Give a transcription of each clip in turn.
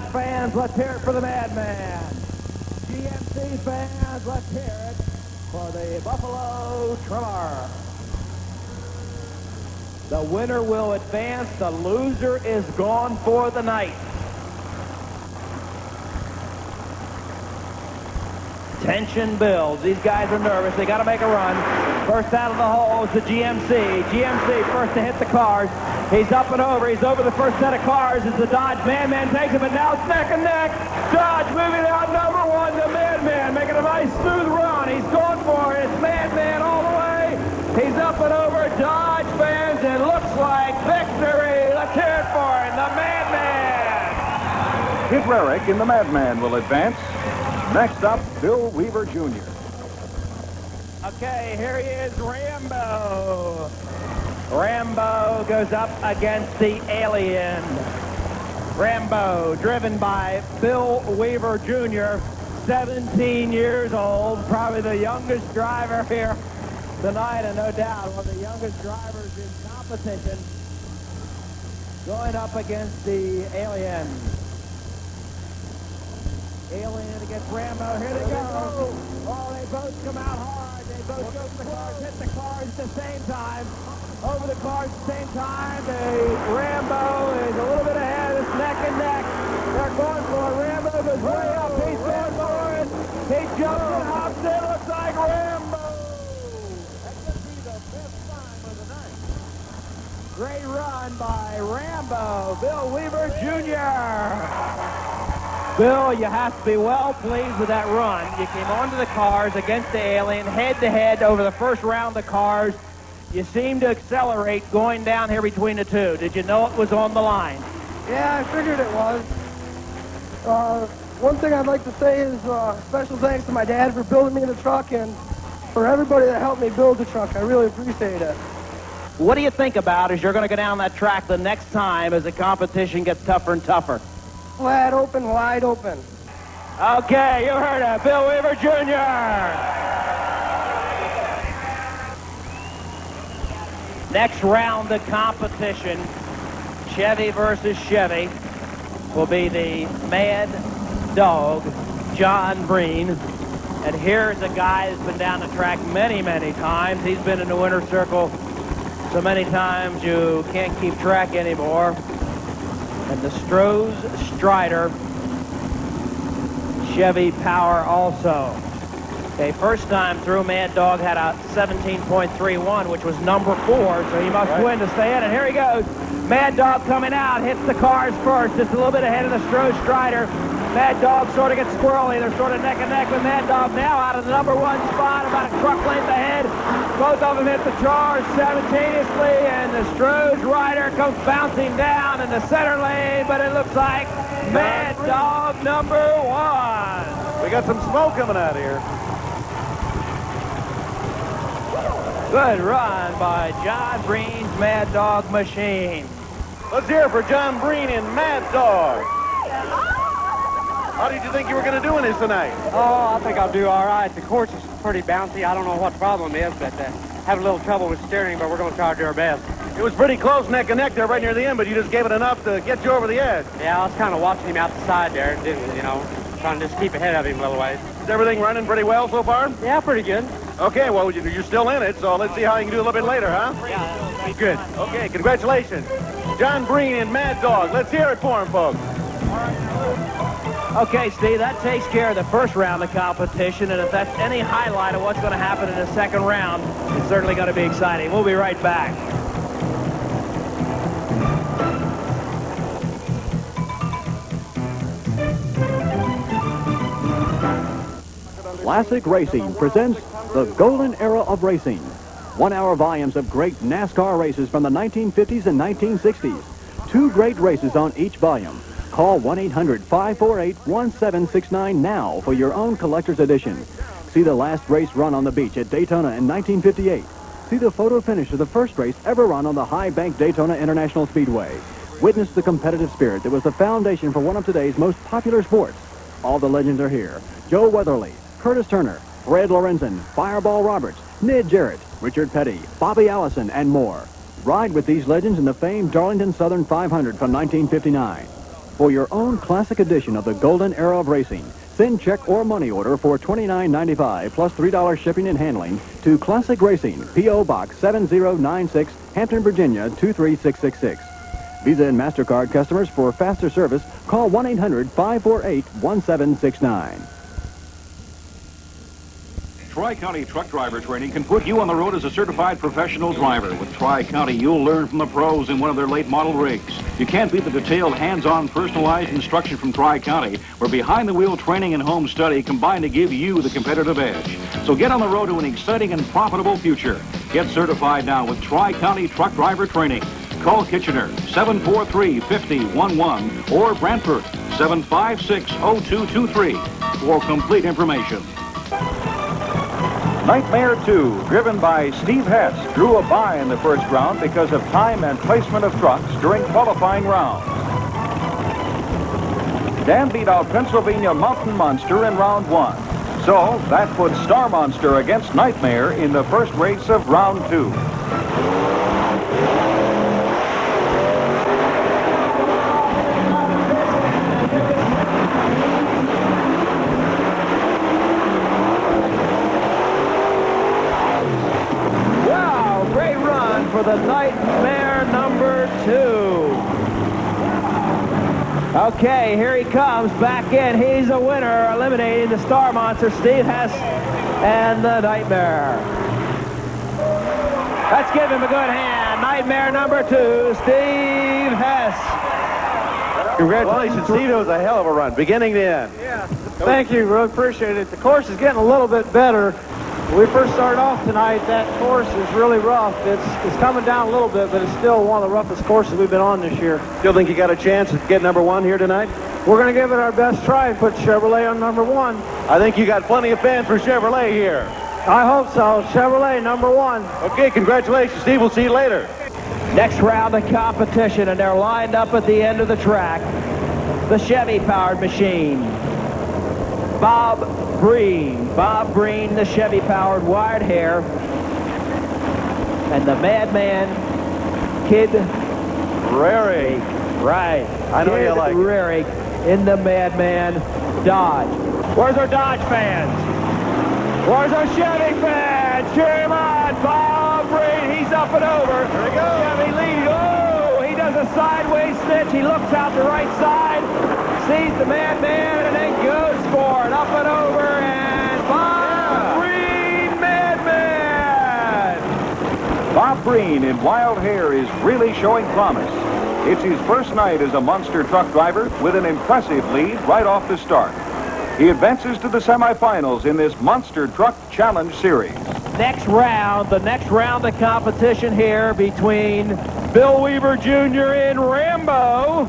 Fans, let's hear it for the Madman. GMC fans, let's hear it for the Buffalo Trimmer. The winner will advance. The loser is gone for the night. Tension builds. These guys are nervous. They got to make a run. First out of the hole is the GMC. GMC first to hit the cars. He's up and over. He's over the first set of cars as the Dodge Madman takes him, but now it's neck and neck. Dodge moving out number one. The Madman making a nice smooth run. He's going for it. It's Madman all the way. He's up and over. Dodge fans. It looks like victory. Let's hear it for him. The Madman. Kid Rarick in the Madman will advance. Next up, Bill Weaver Jr. Okay, here he is, Rambo. Rambo goes up against the Alien. Rambo, driven by Bill Weaver Jr., 17 years old, probably the youngest driver here tonight, and no doubt one of the youngest drivers in competition, going up against the Alien. Alien against Rambo. Here they go. Oh, they both come out hard. They both go for the cars, hit the cars at the same time. Over the cars at the same time. Rambo is a little bit ahead. It's neck and neck. They're going for it. Rambo goes way up. He's going for it. He jumps and hops in. Looks like Rambo. That could be the fifth time of the night. Great run by Rambo. Bill Weaver Jr. Bill, you have to be well pleased with that run. You came onto the cars against the Alien, head-to-head over the first round of cars. You seemed to accelerate going down here between the two. Did you know it was on the line? Yeah, I figured it was. One thing I'd like to say is special thanks to my dad for building me the truck and for everybody that helped me build the truck. I really appreciate it. What do you think about as you're going to go down that track the next time as the competition gets tougher and tougher? Flat open, wide open. Okay, you heard it. Bill Weaver Jr. Next round of competition, Chevy versus Chevy, will be the Mad Dog, John Breen. And here's a guy that's been down the track many, many times. He's been in the winner's circle so many times you can't keep track anymore. And the Stroh's Strider Chevy Power also. Okay, first time through, Mad Dog had a 17.31, which was number 4, so he must win to stay in. And here he goes. Mad Dog coming out, hits the cars first, just a little bit ahead of the Stroh's Strider. Mad Dog sort of gets squirrely. They're sort of neck and neck with Mad Dog now out of the number 1 spot, about a truck length ahead. Both of them hit the cars simultaneously, and the Stroh's Rider comes bouncing down in the center lane, but it looks like Mad Dog number 1. We got some smoke coming out here. Good run by John Breen's Mad Dog machine. Let's hear it for John Breen and Mad Dog. How did you think you were going to do in this tonight? Oh, I think I'll do all right. The course is pretty bouncy. I don't know what the problem is, but have a little trouble with steering, but we're going to try to do our best. It was pretty close neck and neck there right near the end, but you just gave it enough to get you over the edge. Yeah, I was kind of watching him out the side there, you know, trying to just keep ahead of him a little ways. Is everything running pretty well so far? Yeah, pretty good. Okay, well, you're still in it, so let's see how you can do a little bit later, huh? Yeah, be good. Okay, congratulations. John Breen and Mad Dog. Let's hear it for him, folks. Okay, Steve, that takes care of the first round of competition, and if that's any highlight of what's going to happen in the second round, it's certainly going to be exciting. We'll be right back. Classic Racing presents the golden era of racing. 1-hour volumes of great NASCAR races from the 1950s and 1960s. 2 great races on each volume. Call 1-800-548-1769 now for your own collector's edition. See the last race run on the beach at Daytona in 1958. See the photo finish of the first race ever run on the High Bank Daytona International Speedway. Witness the competitive spirit that was the foundation for one of today's most popular sports. All the legends are here. Joe Weatherly, Curtis Turner, Fred Lorenzen, Fireball Roberts, Ned Jarrett, Richard Petty, Bobby Allison, and more. Ride with these legends in the famed Darlington Southern 500 from 1959. For your own classic edition of the golden era of racing, send check or money order for $29.95 plus $3 shipping and handling to Classic Racing, P.O. Box 7096, Hampton, Virginia 23666. Visa and MasterCard customers, for faster service, call 1-800-548-1769. Tri-County Truck Driver Training can put you on the road as a certified professional driver. With Tri-County, you'll learn from the pros in one of their late model rigs. You can't beat the detailed, hands-on, personalized instruction from Tri-County, where behind-the-wheel training and home study combine to give you the competitive edge. So get on the road to an exciting and profitable future. Get certified now with Tri-County Truck Driver Training. Call Kitchener, 743-5011, or Brantford, 756-0223 for complete information. Nightmare 2, driven by Steve Hess, drew a bye in the first round because of time and placement of trucks during qualifying rounds. Dan beat out Pennsylvania Mountain Monster in round 1. So that puts Star Monster against Nightmare in the first race of round 2. For the Nightmare number 2. Okay, here he comes back in. He's a winner, eliminating the Star Monster, Steve Hess, and the Nightmare. Let's give him a good hand. Nightmare number 2, Steve Hess. Congratulations, Steve. It was a hell of a run, beginning to end. Yeah. Thank you, really appreciate it. The course is getting a little bit better. When we first started off tonight, that course is really rough. It's coming down a little bit, but it's still one of the roughest courses we've been on this year. Still think you got a chance to get number 1 here tonight? We're going to give it our best try and put Chevrolet on number 1. I think you got plenty of fans for Chevrolet here. I hope so. Chevrolet number 1. Okay, congratulations, Steve. We'll see you later. Next round of competition, and they're lined up at the end of the track. The Chevy-powered machine. Bob Breen, the Chevy-powered wired hair, and the Madman, Kid Rarick. Right. I know you like it. Rarick in the Madman Dodge. Where's our Dodge fans? Where's our Chevy fans? Cheer him on, Bob Breen. He's up and over. There we go. Chevy lead. Oh, he does a sideways stitch. He looks out the right side, sees the Madman, and then goes for it. Up and over, and Bob Breen, Madman. Bob Breen in wild hair is really showing promise. It's his first night as a monster truck driver with an impressive lead right off the start. He advances to the semifinals in this Monster Truck Challenge Series. Next round, the next round of competition here between Bill Weaver Jr. in Rambo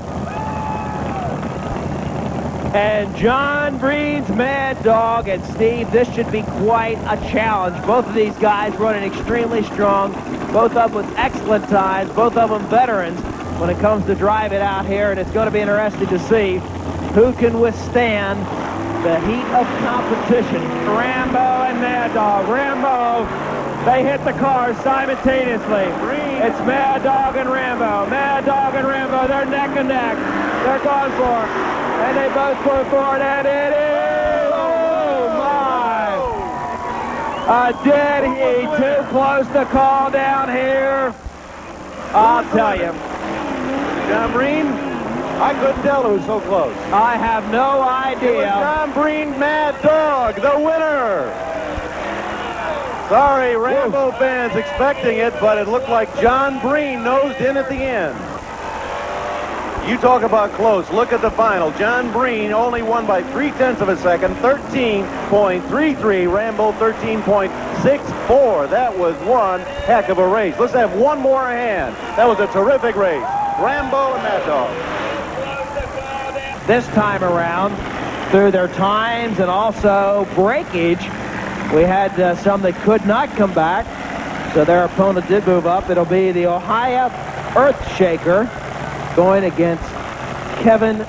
and John Breen's Mad Dog. And Steve, this should be quite a challenge. Both of these guys running extremely strong, both of them with excellent times, both of them veterans when it comes to driving out here, and it's going to be interesting to see who can withstand the heat of competition. Rambo and Mad Dog. Rambo, they hit the cars simultaneously. It's Mad Dog and Rambo. Mad Dog and Rambo, they're neck and neck. They're going for it. And they both go for it, and it is, oh my, a dead heat. Too close to call down here. I'll tell you. John Breen, I couldn't tell it was so close. I have no idea. John Breen, Mad Dog, the winner. Sorry, Rambo fans expecting it, but it looked like John Breen nosed in at the end. You talk about close. Look at the final. John Breen only won by 0.3 of a second, 13.33. Rambo 13.64. That was one heck of a race. Let's have one more hand. That was a terrific race. Rambo and Mad Dog. This time around, through their times and also breakage, we had some that could not come back, so their opponent did move up. It'll be the Ohio Earthshaker going against Kevin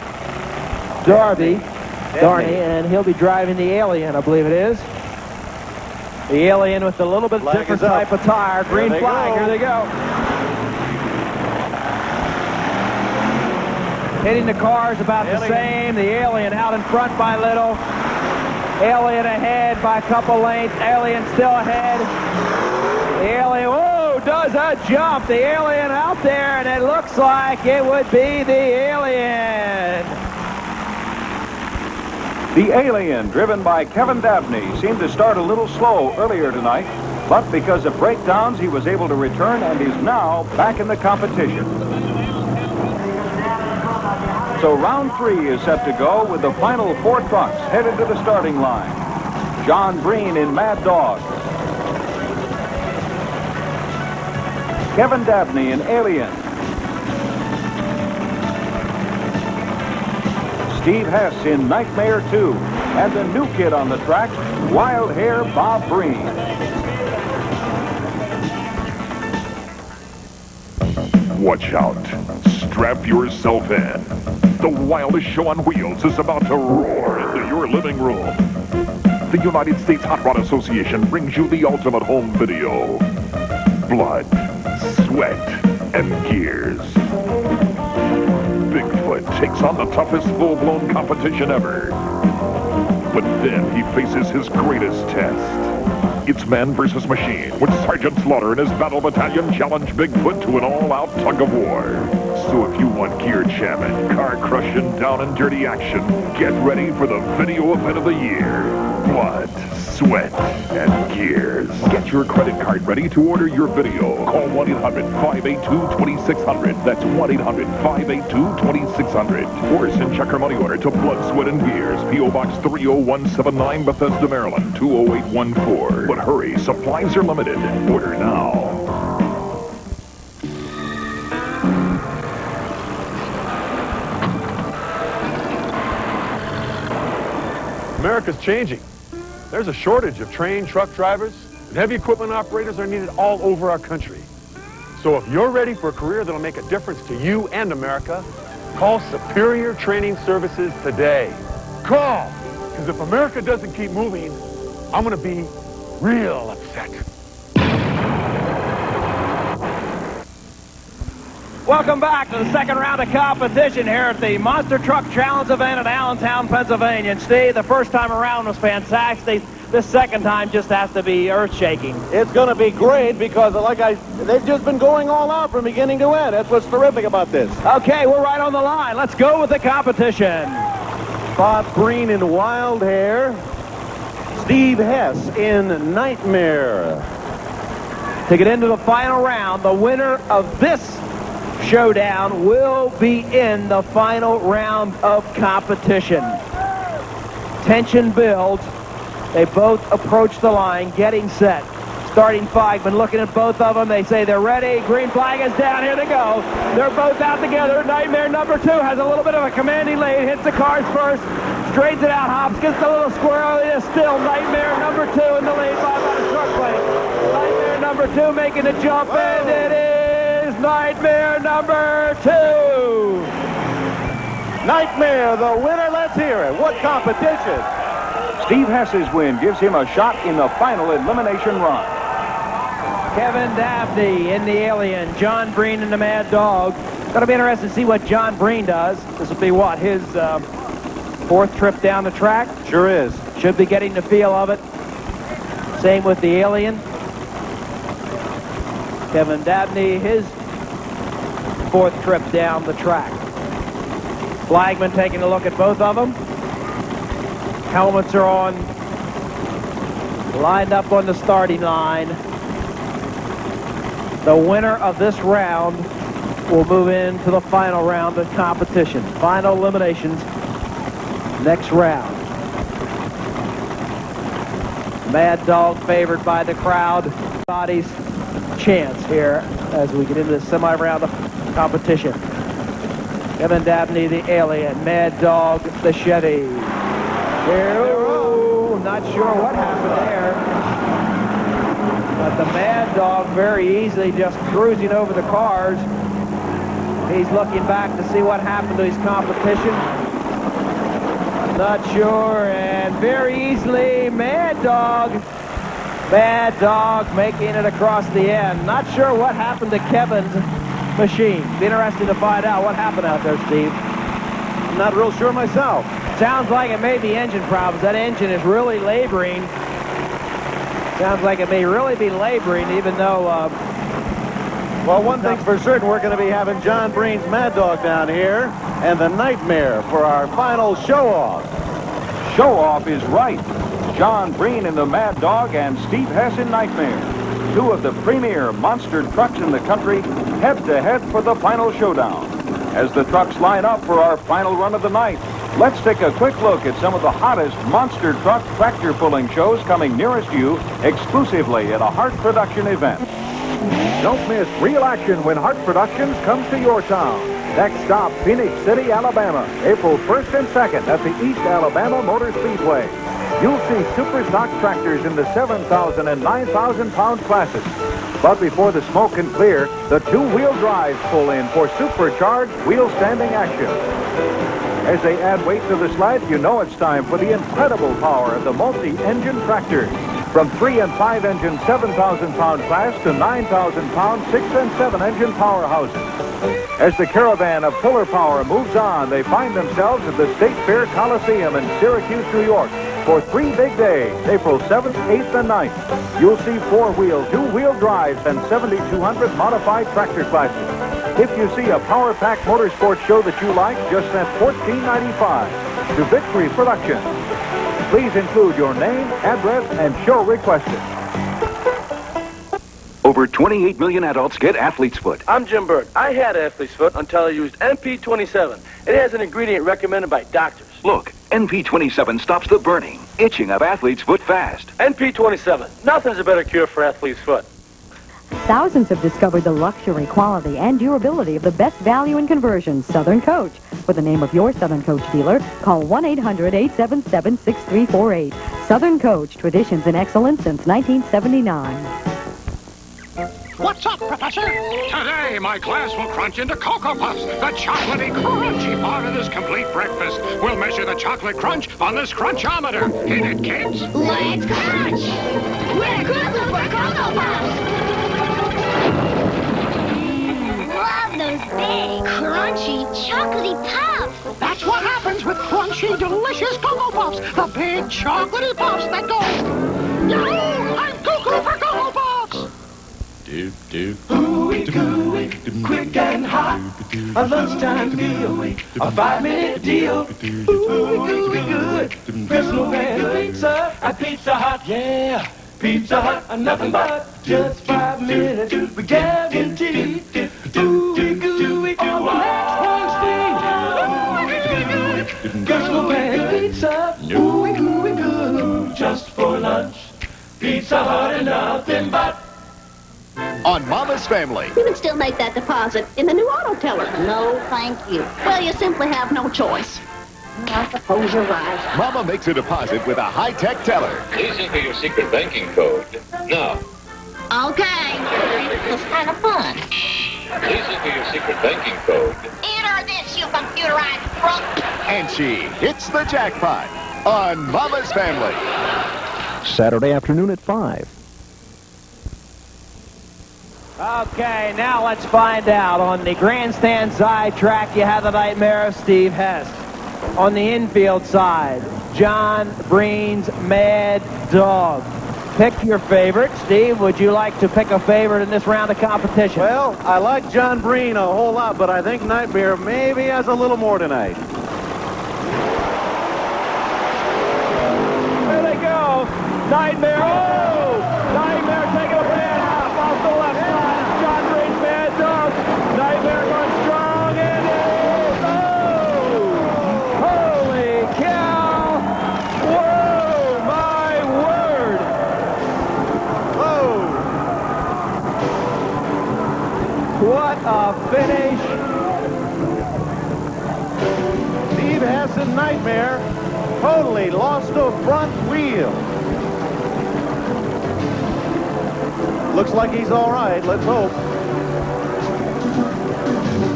Darney, and he'll be driving the Alien, I believe it is. The Alien with a little bit different type of tire. Green flag, here they go. Hitting the cars about the same. The Alien out in front by little. Alien ahead by a couple lengths. Alien still ahead. The Alien, whoa, does a jump. The Alien out there, and it looks like it would be the Alien. The Alien, driven by Kevin Dabney, seemed to start a little slow earlier tonight, but because of breakdowns, he was able to return and is now back in the competition. So round 3 is set to go with the final 4 trucks headed to the starting line. John Breen in Mad Dog. Kevin Dabney in Alien. Steve Hess in Nightmare 2. And the new kid on the track, Wild Hair Bob Breen. Watch out. Strap yourself in. The wildest show on wheels is about to roar into your living room. The United States Hot Rod Association brings you the ultimate home video. Blood, sweat, and gears. Bigfoot takes on the toughest full-blown competition ever. But then he faces his greatest test. It's man versus machine, with Sergeant Slaughter and his battle battalion challenge Bigfoot to an all-out tug of war. So if you want gear jamming, car crushing, down and dirty action, get ready for the video event of the year. Blood, sweat, and gears. Get your credit card ready to order your video. Call 1-800-582-2600. That's 1-800-582-2600. Or send check or money order to Blood, Sweat, and Gears, P.O. Box 30179, Bethesda, Maryland, 20814. But hurry, supplies are limited. Order now. America's changing. There's a shortage of trained truck drivers, and heavy equipment operators are needed all over our country. So if you're ready for a career that'll make a difference to you and America, call Superior Training Services today. Call, because if America doesn't keep moving, I'm going to be real upset. Welcome back to the second round of competition here at the Monster Truck Challenge event at Allentown, Pennsylvania. And Steve, the first time around was fantastic. This second time just has to be earth-shaking. It's going to be great because, they've just been going all out from beginning to end. That's what's terrific about this. Okay, we're right on the line. Let's go with the competition. Bob Breen in Wild Hair. Steve Hess in Nightmare. To get into the final round, the winner of this showdown will be in the final round of competition. Tension builds. They both approach the line, getting set. Starting flagman looking at both of them. They say they're ready. Green flag is down. Here they go. They're both out together. Nightmare number 2 has a little bit of a commanding lead. Hits the cars first. Straightens it out. Hops gets a little squirrel. It is still Nightmare number 2 in the lead by about a truck length. Nightmare number 2 making the jump, and it is Nightmare number 2. Nightmare, the winner. Let's hear it. What competition? Steve Hess's win gives him a shot in the final elimination run. Kevin Dabney in the Alien. John Breen in the Mad Dog. Going to be interesting to see what John Breen does. This will be what, his 4th trip down the track? Sure is. Should be getting the feel of it. Same with the Alien. Kevin Dabney, his 4th trip down the track. Flagman taking a look at both of them. Helmets are on. Lined up on the starting line. The winner of this round will move into the final round of competition. Final eliminations next round. Mad Dog favored by the crowd. Body's chance here as we get into the semi-round of competition. Kevin Dabney, the Alien. Mad Dog, the Chevy. Ooh, not sure what happened there. But the Mad Dog very easily just cruising over the cars. He's looking back to see what happened to his competition. Not sure, and very easily, Mad Dog making it across the end. Not sure what happened to Kevin's machine. Be interesting to find out what happened out there, Steve. I'm not real sure myself. Sounds like it may be engine problems. That engine is really laboring. Sounds like it may really be laboring, even though... Well, one thing's for certain, we're going to be having John Breen's Mad Dog down here and the Nightmare for our final show-off. Show-off is right. John Breen in the Mad Dog and Steve Hess in Nightmare. Two of the premier monster trucks in the country head-to-head for the final showdown. As the trucks line up for our final run of the night, let's take a quick look at some of the hottest monster truck tractor pulling shows coming nearest you exclusively at a Hart Production event. Don't miss real action when Hart Productions comes to your town. Next stop, Phoenix City, Alabama, April 1st and 2nd at the East Alabama Motor Speedway. You'll see super stock tractors in the 7,000 and 9,000 pound classes. But before the smoke can clear, the two-wheel drives pull in for supercharged wheel standing action. As they add weight to the sled, you know it's time for the incredible power of the multi-engine tractors. From 3 and 5 engine 7,000 pound class to 9,000 pound 6 and 7 engine powerhouses. As the caravan of puller power moves on, they find themselves at the State Fair Coliseum in Syracuse, New York for 3 big days, April 7th, 8th, and 9th. You'll see 4-wheel, 2-wheel drives and 7,200 modified tractor classes. If you see a power-packed motorsports show that you like, just send $14.95 to Victory Productions. Please include your name, address, and show requested. Over 28 million adults get athlete's foot. I'm Jim Bird. I had athlete's foot until I used NP27. It has an ingredient recommended by doctors. Look, NP27 stops the burning, itching of athlete's foot fast. NP27. Nothing's a better cure for athlete's foot. Thousands have discovered the luxury, quality, and durability of the best value in conversion, Southern Coach. For the name of your Southern Coach dealer, call 1-800-877-6348. Southern Coach, traditions and excellence since 1979. What's up, Professor? Today, my class will crunch into Cocoa Puffs, the chocolatey, crunchy part of this complete breakfast. We'll measure the chocolate crunch on this crunchometer. Hit it, kids. Let's crunch! We're Cocoa for Cocoa Puffs! Love those big, crunchy, chocolatey puffs! That's what happens with crunchy, delicious Cocoa Puffs. The big, chocolatey puffs that go... Yahoo! I'm Cocoa for Cocoa Puffs! Ooey gooey, quick and hot, a lunchtime meal, a 5-minute deal. Ooey good, Crystal Man Pizza at Pizza Hut. Yeah, Pizza Hut, nothing but just 5 minutes. We guarantee. Ooey gooey, on the next Wednesday. Crystal Man Pizza, ooey good, just for lunch. Pizza Hut and nothing but. On Mama's Family. You can still make that deposit in the new auto teller. No, thank you. Well, you simply have no choice. I suppose you're right. Mama makes a deposit with a high-tech teller. Please enter your secret banking code now. Okay. It's kind of fun. Please enter your secret banking code. Enter this, you computerized crook. And she hits the jackpot on Mama's Family. Saturday afternoon at 5. Okay, now let's find out. On the grandstand side track, you have the Nightmare of Steve Hess. On the infield side, John Breen's Mad Dog. Pick your favorite. Steve, would you like to pick a favorite in this round of competition? Well, I like John Breen a whole lot, but I think Nightmare maybe has a little more tonight. There they go. Nightmare. Oh! Nightmare taking a bad hop off the left side. John Breen's Mad Dog. Nightmare going strong and is. Oh! Holy cow! Whoa! My word! Whoa! What a finish! Steve Hess and Nightmare totally lost a front wheel. Looks like he's all right. Let's hope.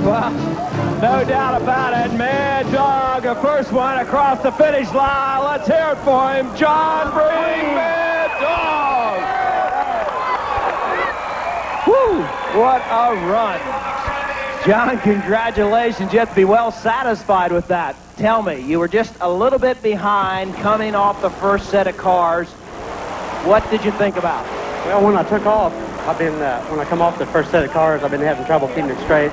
Well, no doubt about it. Mad Dog, the first one across the finish line. Let's hear it for him. John Breen, Mad Dog. Woo! What a run. John, congratulations. You have to be well satisfied with that. Tell me, you were just a little bit behind coming off the first set of cars. What did you think about it? Well, when I took off, when I come off the first set of cars, I've been having trouble keeping it straight.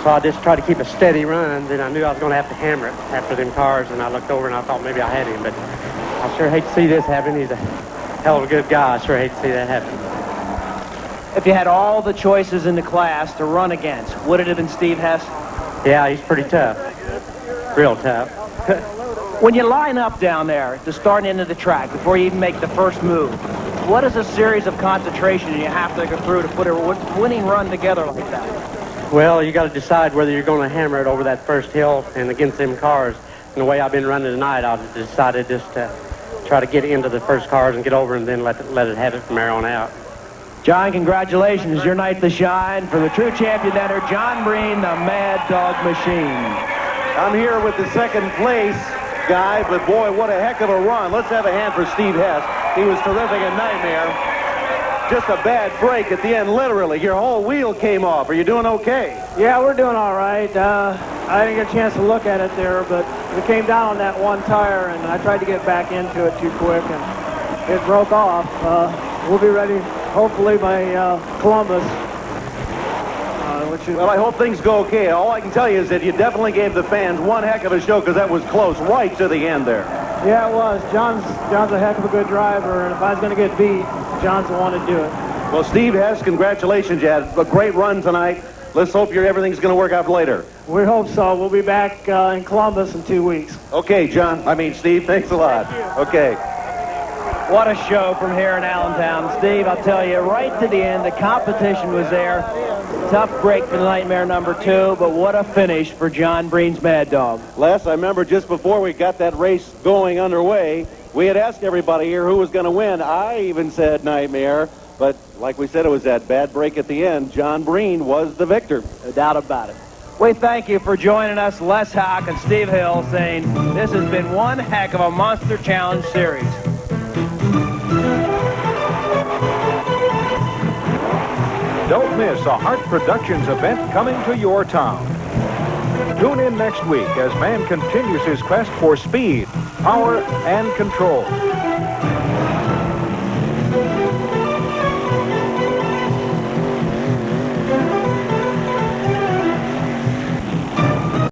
So I just tried to keep a steady run. Then I knew I was going to have to hammer it after them cars, and I looked over and I thought maybe I had him. But I sure hate to see this happen. He's a hell of a good guy. I sure hate to see that happen. If you had all the choices in the class to run against, would it have been Steve Hess? Yeah, he's pretty tough. Real tough. When you line up down there at the start end of the track, before you even make the first move, what is a series of concentration you have to go through to put a winning run together like that? Well, you got to decide whether you're going to hammer it over that first hill and against them cars. And the way I've been running tonight, I've decided just to try to get into the first cars and get over and then let it have it from there on out. John, congratulations. Your night to shine for the true champion enter, John Breen, the Mad Dog Machine. I'm here with the second place guy, but boy, what a heck of a run. Let's have a hand for Steve Hess. He was terrific at Nightmare. Just a bad break at the end, literally. Your whole wheel came off. Are you doing okay? Yeah, we're doing all right. I didn't get a chance to look at it there, but we came down on that one tire, and I tried to get back into it too quick, and it broke off. We'll be ready, hopefully, by Columbus. Well, I hope things go okay. All I can tell you is that you definitely gave the fans one heck of a show, because that was close right to the end there. Yeah, it was. John's a heck of a good driver, and if I was going to get beat, John's the one to do it. Well, Steve Hess, congratulations. You had a great run tonight. Let's hope everything's going to work out later. We hope so. We'll be back in Columbus in 2 weeks. Okay, Steve, thanks a lot. Okay. What a show from here in Allentown. Steve, I'll tell you, right to the end, the competition was there. Tough break for the Nightmare number 2, but what a finish for John Breen's Mad Dog. Les, I remember just before we got that race going underway, we had asked everybody here who was going to win. I even said Nightmare, but like we said, it was that bad break at the end. John Breen was the victor. No doubt about it. We thank you for joining us, Les Houck and Steve Hill, saying this has been one heck of a Monster Challenge series. Don't miss a Hart Productions event coming to your town. Tune in next week as man continues his quest for speed, power, and control.